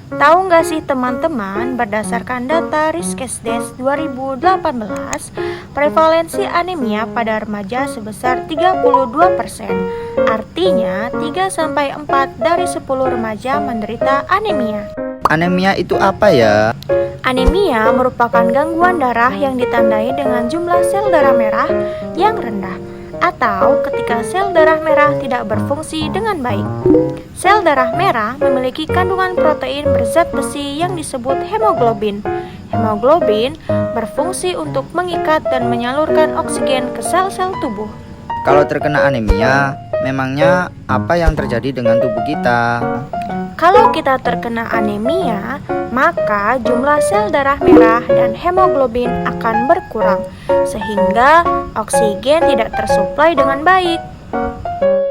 Tahu nggak sih teman-teman, berdasarkan data Riskesdes 2018, prevalensi anemia pada remaja sebesar 32%. Artinya, 3-4 dari 10 remaja menderita anemia. Anemia itu apa ya? Anemia merupakan gangguan darah yang ditandai dengan jumlah sel darah merah yang rendah, atau ketika sel darah merah tidak berfungsi dengan baik. Sel darah merah memiliki kandungan protein berzat besi yang disebut hemoglobin. Hemoglobin berfungsi untuk mengikat dan menyalurkan oksigen ke sel-sel tubuh. Kalau terkena anemia, memangnya apa yang terjadi dengan tubuh kita? Kalau kita terkena anemia, maka jumlah sel darah merah dan hemoglobin akan berkurang, sehingga oksigen tidak tersuplai dengan baik.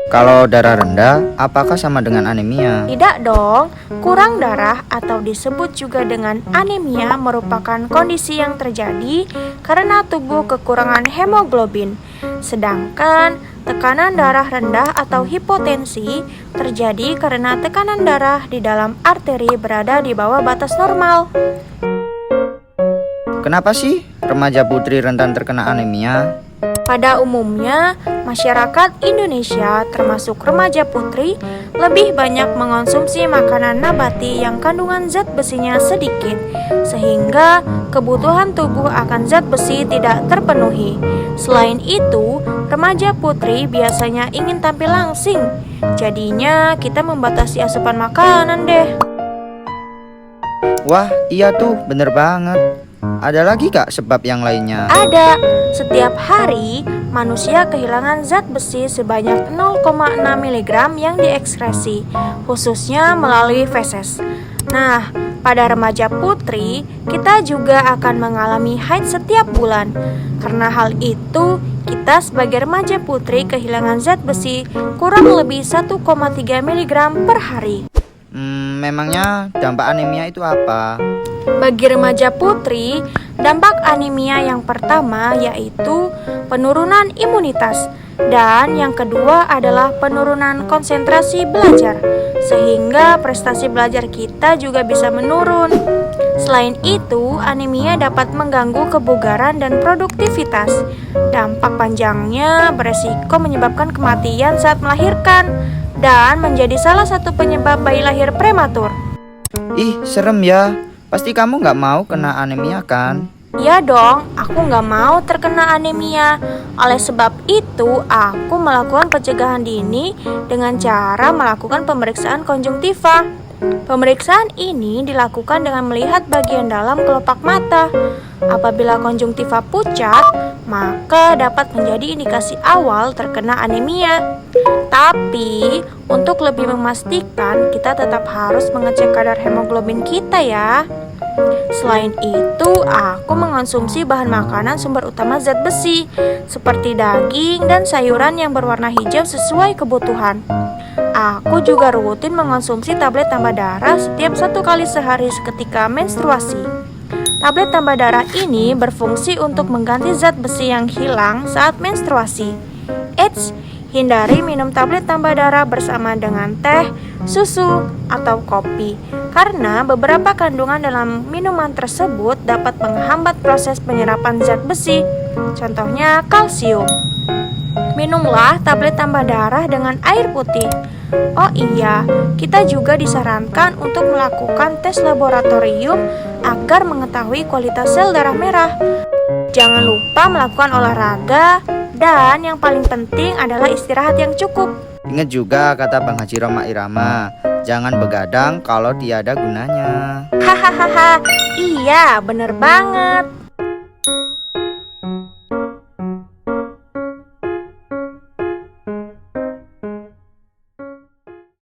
Kalau darah rendah, apakah sama dengan anemia? Tidak dong, kurang darah atau disebut juga dengan anemia merupakan kondisi yang terjadi karena tubuh kekurangan hemoglobin. Sedangkan tekanan darah rendah atau hipotensi terjadi karena tekanan darah di dalam arteri berada di bawah batas normal. Kenapa sih remaja putri rentan terkena anemia? Pada umumnya, masyarakat Indonesia termasuk remaja putri lebih banyak mengonsumsi makanan nabati yang kandungan zat besinya sedikit, sehingga kebutuhan tubuh akan zat besi tidak terpenuhi. Selain itu, remaja putri biasanya ingin tampil langsing, jadinya kita membatasi asupan makanan deh. Wah, iya tuh, bener banget. Ada lagi kak sebab yang lainnya? Ada. Setiap hari, manusia kehilangan zat besi sebanyak 0,6 mg yang diekskresi, khususnya melalui feses. Nah, pada remaja putri, kita juga akan mengalami haid setiap bulan. Karena hal itu, kita sebagai remaja putri kehilangan zat besi kurang lebih 1,3 mg per hari. Memangnya dampak anemia itu apa? Bagi remaja putri, dampak anemia yang pertama yaitu penurunan imunitas, dan yang kedua adalah penurunan konsentrasi belajar, sehingga prestasi belajar kita juga bisa menurun. Selain itu, anemia dapat mengganggu kebugaran dan produktivitas. Dampak panjangnya beresiko menyebabkan kematian saat melahirkan dan menjadi salah satu penyebab bayi lahir prematur. Ih, serem ya. Pasti kamu nggak mau kena anemia kan? Ya dong, aku nggak mau terkena anemia. Oleh sebab itu, aku melakukan pencegahan dini dengan cara melakukan pemeriksaan konjungtiva. Pemeriksaan ini dilakukan dengan melihat bagian dalam kelopak mata. Apabila konjungtiva pucat, maka dapat menjadi indikasi awal terkena anemia. Tapi, untuk lebih memastikan, kita tetap harus mengecek kadar hemoglobin kita ya. Selain itu, aku mengonsumsi bahan makanan sumber utama zat besi, seperti daging dan sayuran yang berwarna hijau sesuai kebutuhan. Aku juga rutin mengonsumsi tablet tambah darah setiap 1 kali sehari ketika menstruasi. Tablet tambah darah ini berfungsi untuk mengganti zat besi yang hilang saat menstruasi. Eits, hindari minum tablet tambah darah bersama dengan teh, susu, atau kopi, karena beberapa kandungan dalam minuman tersebut dapat menghambat proses penyerapan zat besi, contohnya kalsium. Minumlah tablet tambah darah dengan air putih. Oh iya, kita juga disarankan untuk melakukan tes laboratorium agar mengetahui kualitas sel darah merah. Jangan lupa melakukan olahraga, dan yang paling penting adalah istirahat yang cukup. Ingat juga kata Bang Haji Roma Irama, jangan begadang kalau tiada gunanya. Hahaha, iya bener banget.